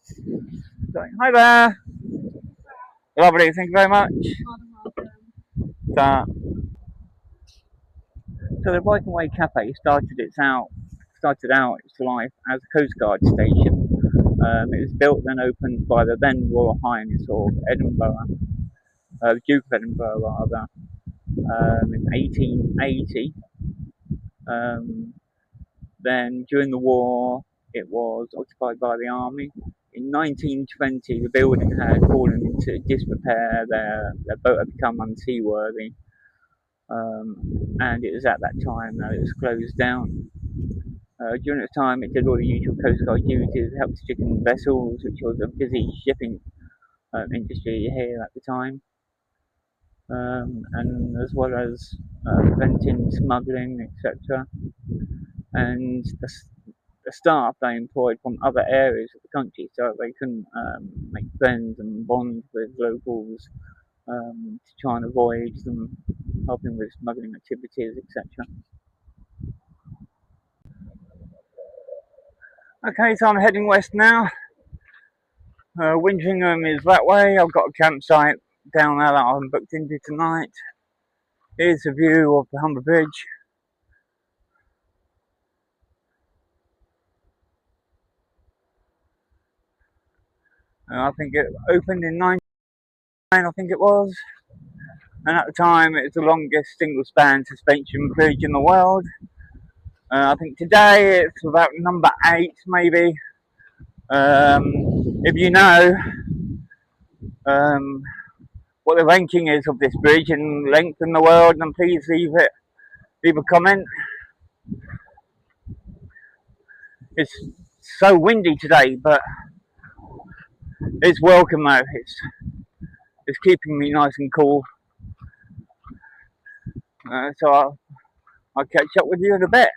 Hi there. Lovely, thank you very much. Uh, so the Bike and Way Cafe started out its life as a Coast Guard station. It was built and opened by the then Royal Highness of Edinburgh, Duke of Edinburgh rather, in 1880. Um, then during the war, it was occupied by the army. In 1920, the building had fallen into disrepair. Their boat had become unseaworthy. And it was at that time that it was closed down. During its time, it did all the usual Coast Guard duties, helped stricken vessels, which was a busy shipping industry here at the time, and as well as preventing smuggling, etc. And the staff they employed from other areas of the country, so they couldn't make friends and bond with locals to try and avoid them helping with smuggling activities, etc. Okay, so I'm heading west now. Winteringham is that way. I've got a campsite down there that I'm booked into tonight. Here's a view of the Humber Bridge. I think it opened in 1999, I think it was. And at the time, it was the longest single-span suspension bridge in the world. I think today it's about number 8, maybe. If you know um, what the ranking is of this bridge in length in the world, then please leave a comment. It's so windy today, but it's welcome though. It's keeping me nice and cool. So I'll catch up with you in a bit.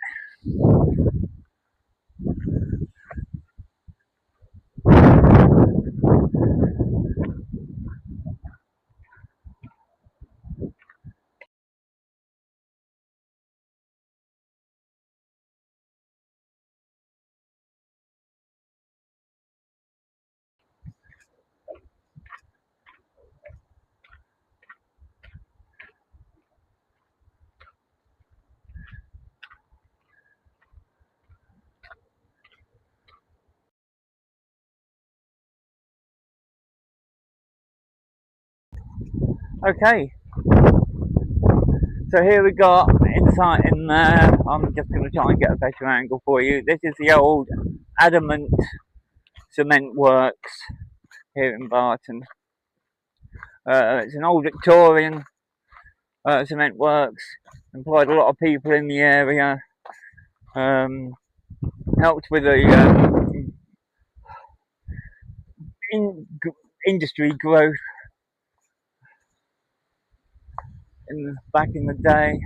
Okay, so here we got inside in there. I'm just going to try and get a better angle for you. This is the old Adamant Cement Works here in Barton. It's an old Victorian cement works. Employed a lot of people in the area. Um, Helped with the in, industry growth back in the day.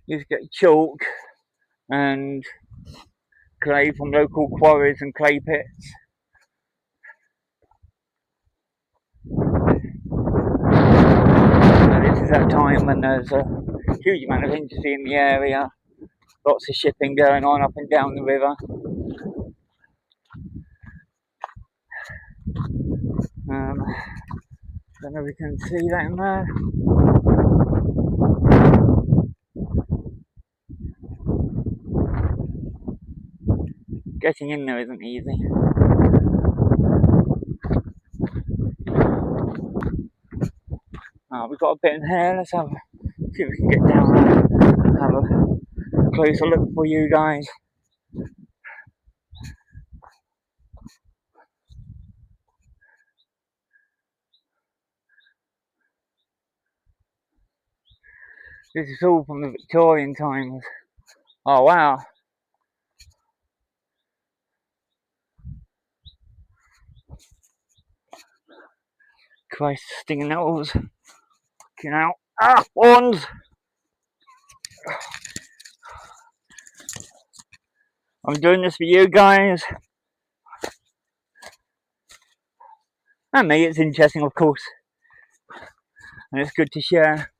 Used to get chalk and clay from local quarries and clay pits. And this is that time when there's a huge amount of industry in the area, lots of shipping going on up and down the river. Don't know if we can see that in there. Getting in there isn't easy. We've got a bit in here. Let's see if we can get down there and have a closer look for you guys. This is all from the Victorian times. Oh wow. Christ, stinging nettles. Fucking out. Horns! I'm doing this for you guys. And me, it's interesting of course. And it's good to share.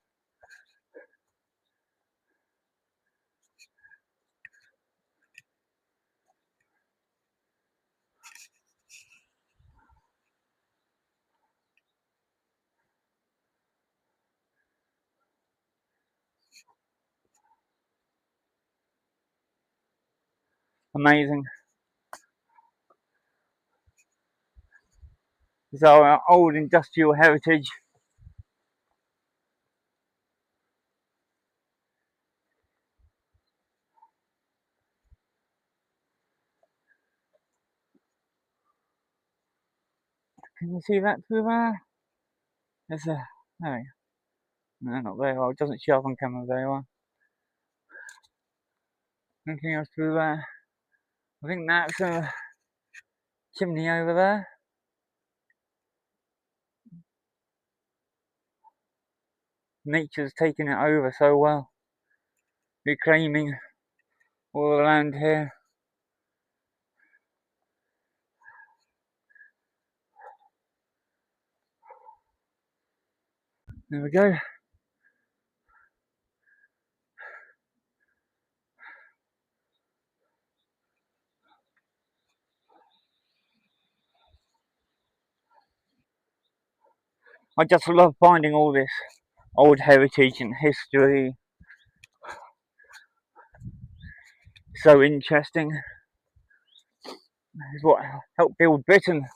Amazing. It's our old industrial heritage. Can you see that through there? There's a... Oh, no, not very well. It doesn't show up on camera very well. Anything else through there? I think that's a chimney over there. Nature's taking it over so well, reclaiming all the land here. There we go. I just love finding all this old heritage and history. So interesting. It's what helped build Britain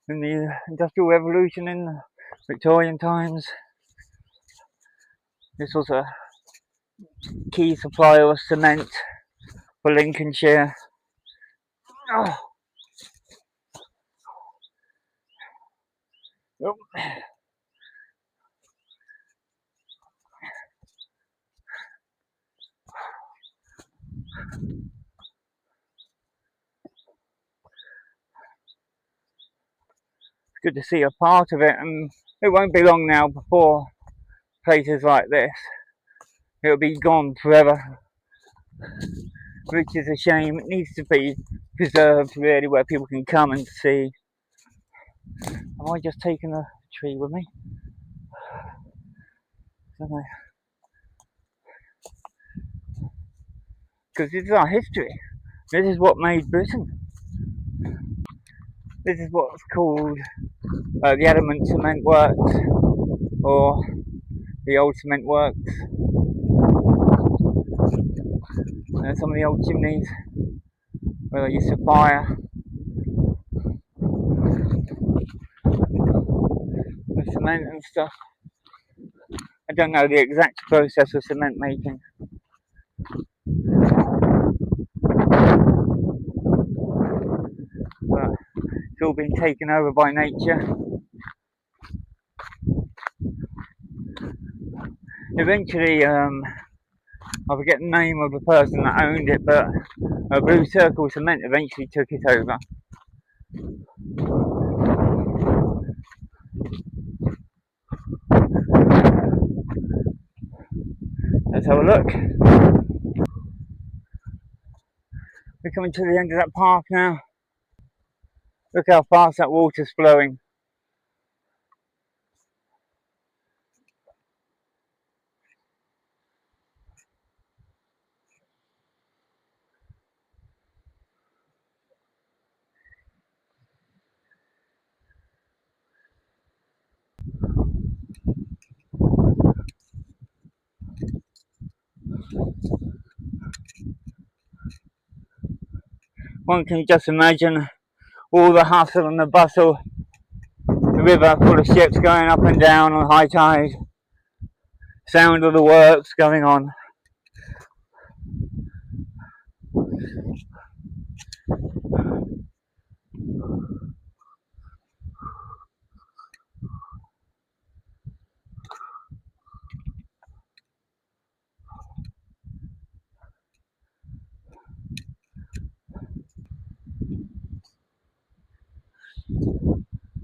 in the Industrial Revolution in the Victorian times. This was a key supplier of cement for Lincolnshire. Oh. Oh. Good to see a part of it, and it won't be long now before places like this, it'll be gone forever, which is a shame. It needs to be preserved really, where people can come and see. Have I just taken a tree with me? Because this is our history. This is what made Britain. This is what's called the Adamant Cement Works, or the Old Cement Works. Some of the old chimneys where they used to fire with cement and stuff. I don't know the exact process of cement making. But it's all been taken over by nature. Eventually, I forget the name of the person that owned it, but Blue Circle Cement eventually took it over. Let's have a look. We're coming to the end of that park now. Look how fast that water's flowing. One can just imagine all the hustle and the bustle, the river full of ships going up and down on high tide, sound of the works going on.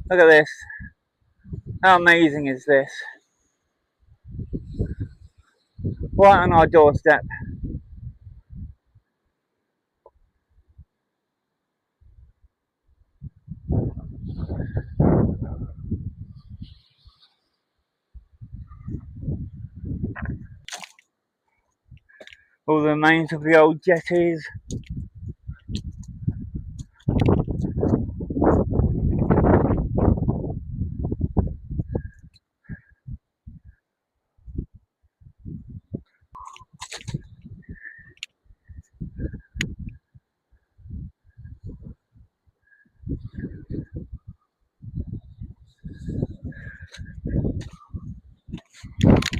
Look at this. How amazing is this? Right on our doorstep. All the remains of the old jetties.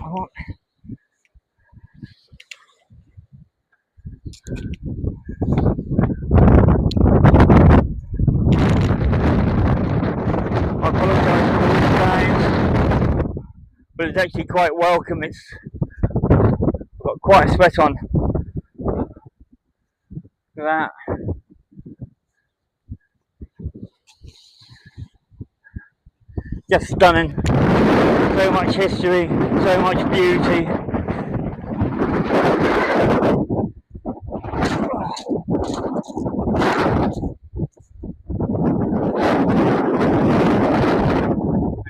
Oh, I apologise for all the sound, but it's actually quite welcome. It's got quite a sweat on. Look at that. Just stunning. So much history, so much beauty. And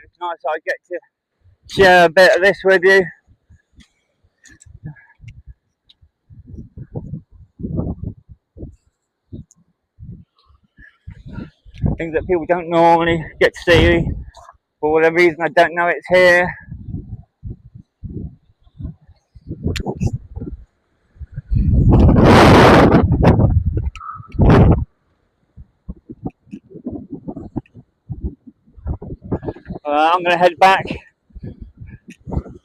it's nice I get to share a bit of this with you. Things that people don't normally get to see. For whatever reason, I don't know it's here. I'm going to head back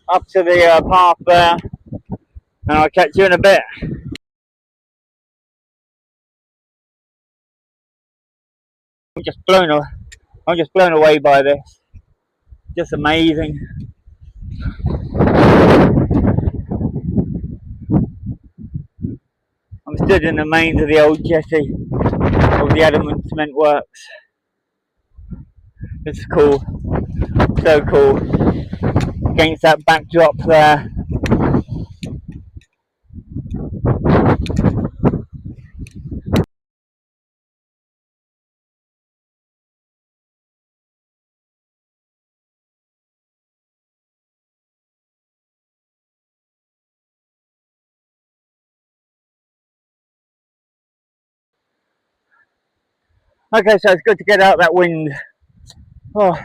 up to the path there, and I'll catch you in a bit. I'm just blown away by this. Just amazing. I'm stood in the mains of the old jetty of the Adamant Cement Works. It's cool, so cool. Against that backdrop there. Okay, so it's good to get out that wind. Oh,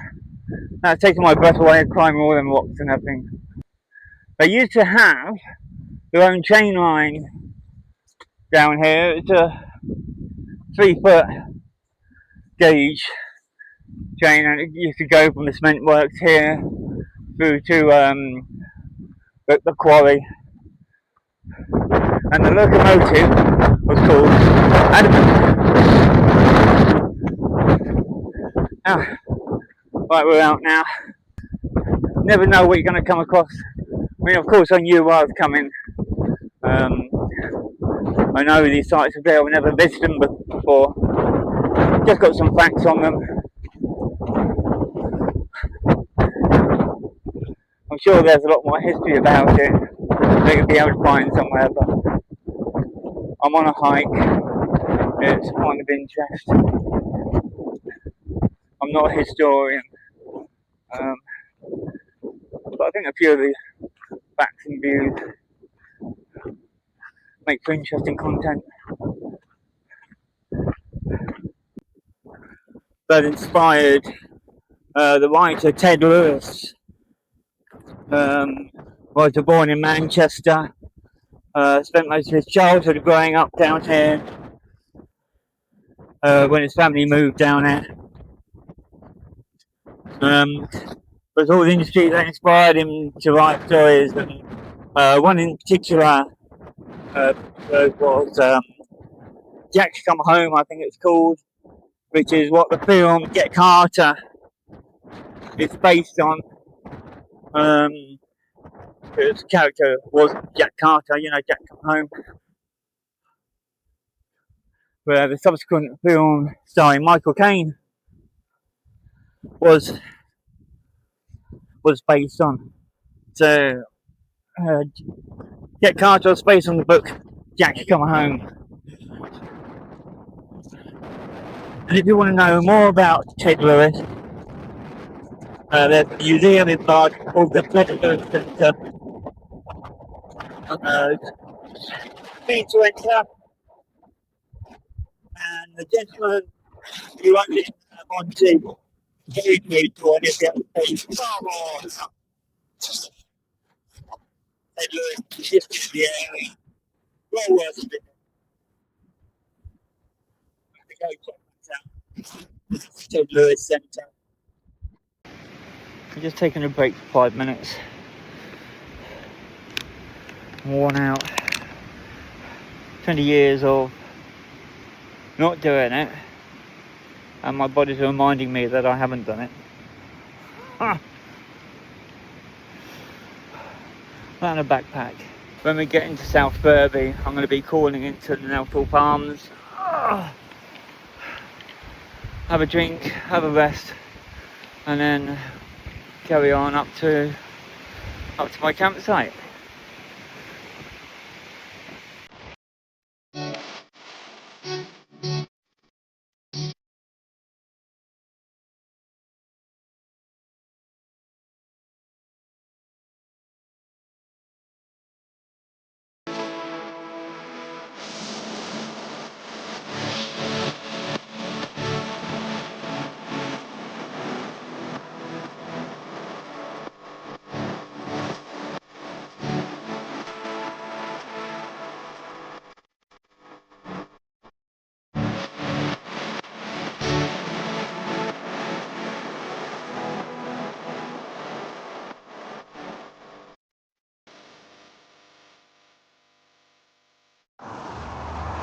that's taking my breath away, climbing all them rocks and everything. They used to have their own chain line down here. It's a 3-foot gauge chain, and it used to go from the cement works here through to the quarry. And the locomotive was called Adamant. Ah, right, we're out now. Never know what you're going to come across. I mean, of course, I knew I was coming. I know these sites are there. I've never visited them before. Just got some facts on them. I'm sure there's a lot more history about it that you'll be able to find somewhere, but I'm on a hike. It's a point of interest. I'm not a historian, but I think a few of the facts and views make for interesting content. That inspired the writer Ted Lewis. Was born in Manchester. Spent most of his childhood growing up down here when his family moved down here. But all the industry that inspired him to write stories, and one in particular was Jack's Come Home, I think it's called, which is what the film Get Carter is based on. His character was Jack Carter, you know, Jack Come Home. Where the subsequent film starring Michael Caine was based on. So, Jack Carter was based on the book Jack Come Home. And if you want to know more about Ted Lewis, there's a museum in Bath called the Predator Centre. Free to enter, and the gentleman who owns it on table gave me to want to get paid far more. Ted Lewis shifted the area. Well worth it. Go check that out. Ted Lewis Centre. I'm just taking a break for 5 minutes. worn out. 20 years of not doing it, and my body's reminding me that I haven't done it. That and a backpack. When we get into South Furby, I'm going to be calling into the Nelthorpe Arms, have a drink, have a rest, and then carry on up to my campsite.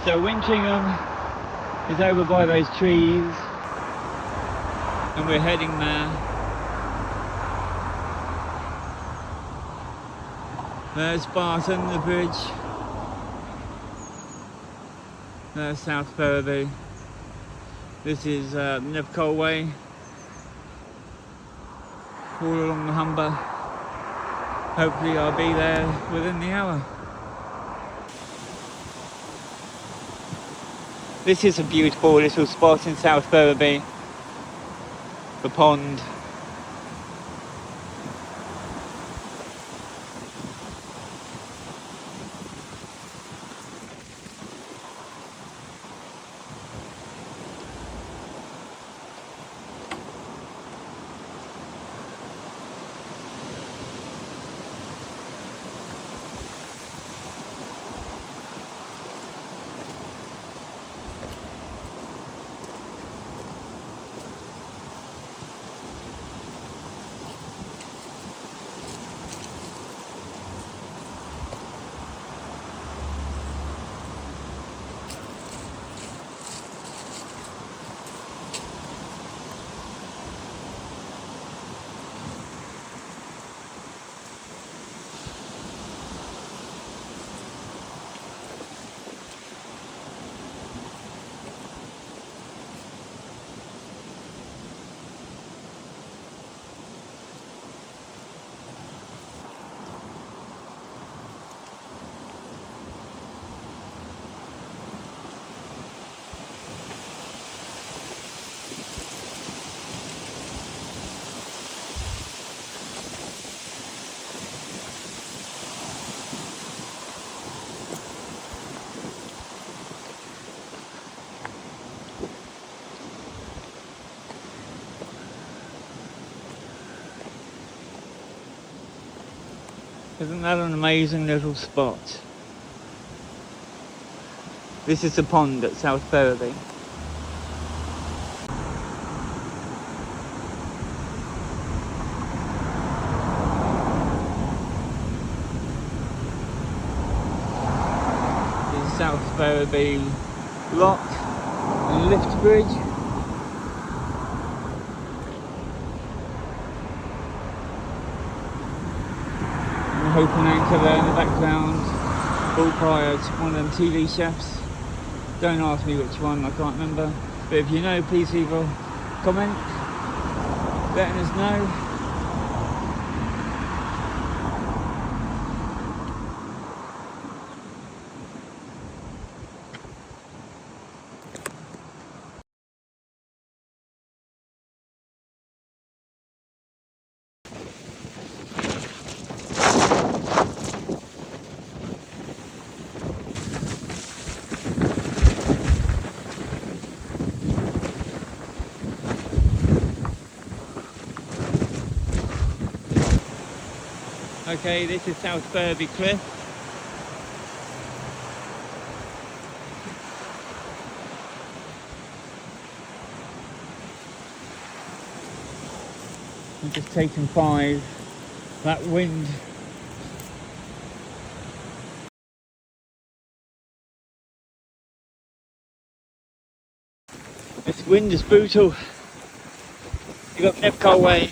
So Winteringham is over by those trees, and we're heading there. There's Barton, the bridge. There's South Furby. This is Nevcole Way, all along the Humber. Hopefully I'll be there within the hour. This is a beautiful little spot in South Furby, the pond. Isn't that an amazing little spot? This is the pond at South Furby. This is South Furby Lock and Lift Bridge. Hope and Anchor there in the background, all prior to one of them TV chefs. Don't ask me which one, I can't remember. But if you know, please leave a comment letting us know. Okay, this is South Furby Cliff. I'm just taking 5. That wind This wind is brutal. You got Nipco Way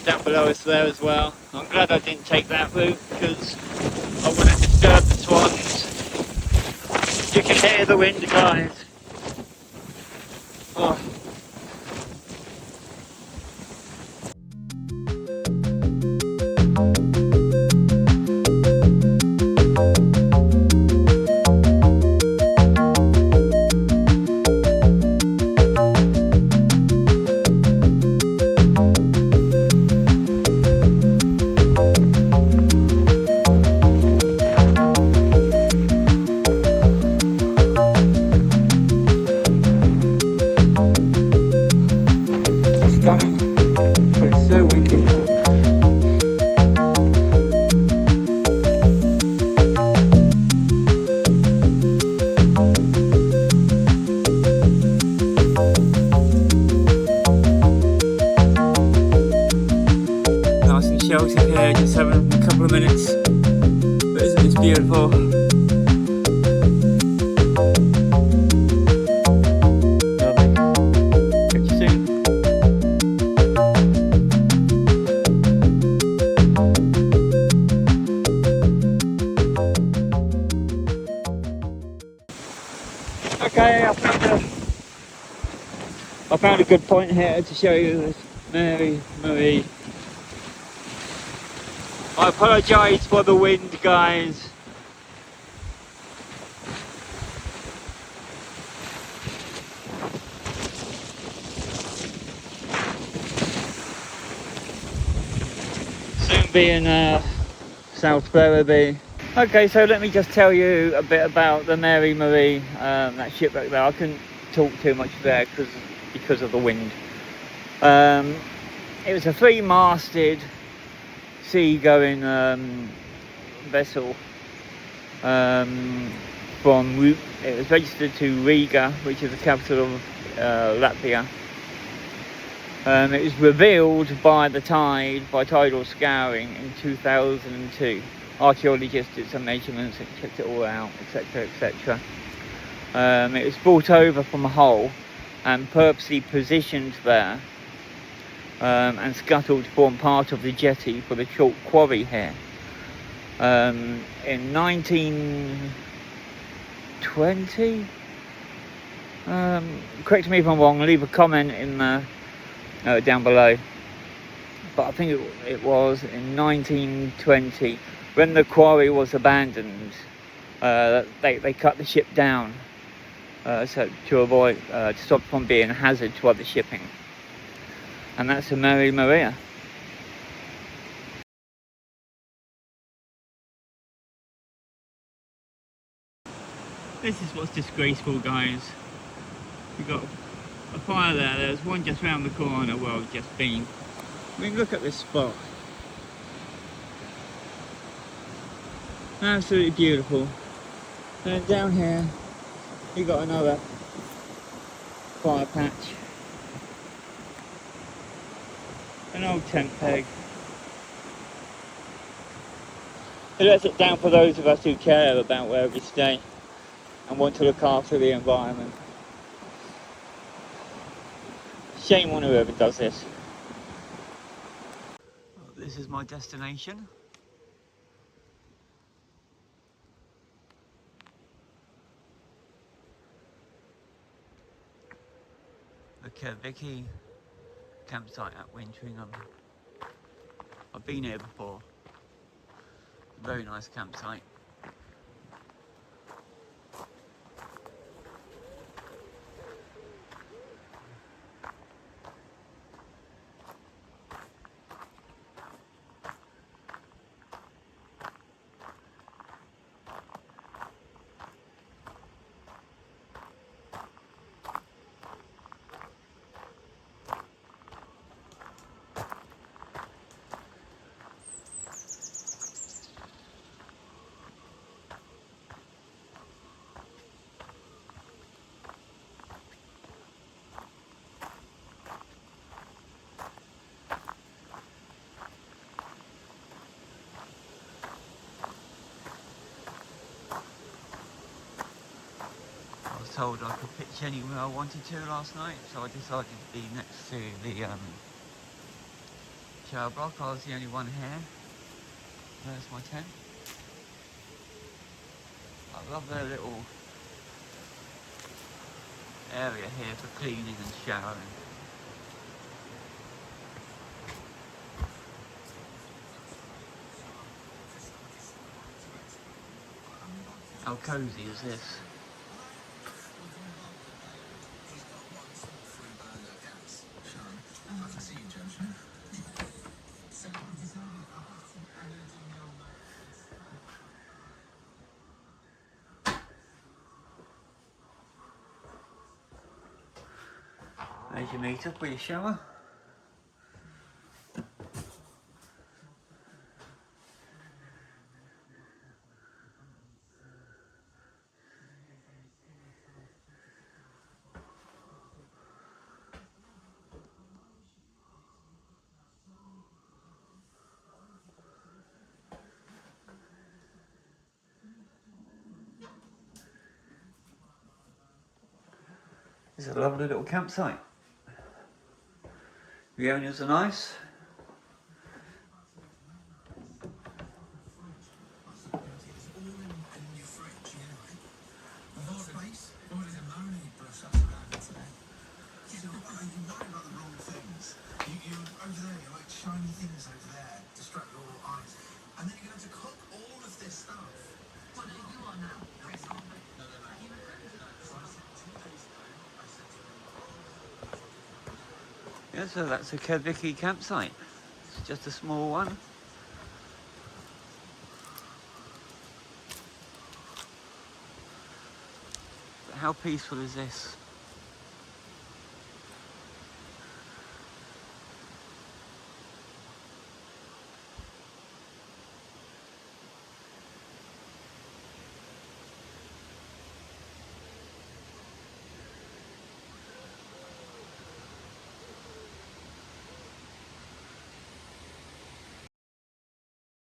down below us there as well. I'm glad I didn't take that route because I wouldn't disturb the swans. You can hear the wind, guys. Oh. Sheltered here, just having a couple of minutes. But isn't this beautiful? Lovely. Catch you soon. Okay, I found a good point here to show you this Mary Marie. I apologise for the wind, guys. Soon be in South Ferriby. Okay, so let me just tell you a bit about the Mary Marie, that shipwreck there. I couldn't talk too much there because of the wind. It was a 3-masted sea-going vessel it was registered to Riga, which is the capital of Latvia. It was revealed by tidal scouring in 2002. Archaeologists did some measurements and checked it all out, etc, etc. It was brought over from Hull and purposely positioned there and scuttled to form part of the jetty for the chalk quarry here. In 1920, correct me if I'm wrong, leave a comment in down below, but I think it was in 1920 when the quarry was abandoned. They cut the ship down so to stop from being a hazard to other shipping. And that's the Mary Maria. This is what's disgraceful, guys. We've got a fire there. There's one just round the corner where I've just been. I mean, look at this spot. Absolutely beautiful. And down here, you've got another fire patch. An old tent peg. It lets it down for those of us who care about where we stay and want to look after the environment. Shame on whoever does this. This is my destination. The Vicky campsite at Winteringham. I've been here before. Very nice campsite. told I could pitch anywhere I wanted to last night, so I decided to be next to the shower block. I was the only one here. There's my tent. I love their little area here for cleaning and showering. How cosy is this? There's your meter for your shower. It's a lovely little campsite. The owners are nice. Over there, you like shiny things over there, distract your eyes. And then you're going to cook all of this stuff. What are you on now? Yeah, so that's a Keviki campsite. It's just a small one. But how peaceful is this?